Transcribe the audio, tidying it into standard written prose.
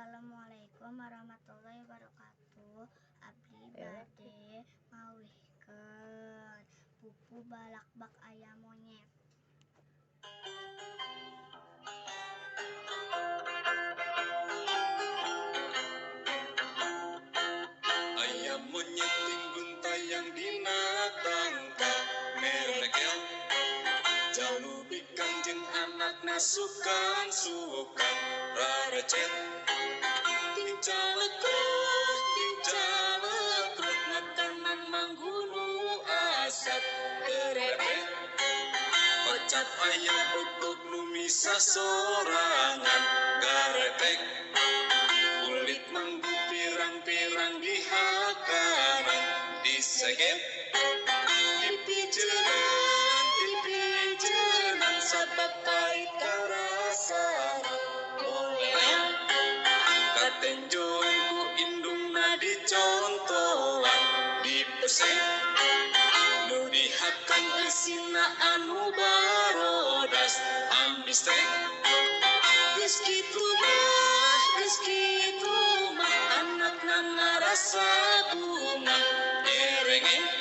Assalamualaikum warahmatullahi wabarakatuh. Abdi bade ngawihkeun pupu balakbak ayam monyet. Ayam monyet timbun tayang dina tangka merekel jalubikan jeung anakna sukan rarecet tincalekruk makanan manggunu asap gerebek kocap ayam utuk nu misah sorangan garetek kulit manggu pirang-pirang dihakaran disegep dipijenan sabab pahit karasana boleh katenjoan ku indungna dicontohan dipesek nu dihakan eusina anu barodas ambis teh geus kitu mah anakna ngarasa bunga derenge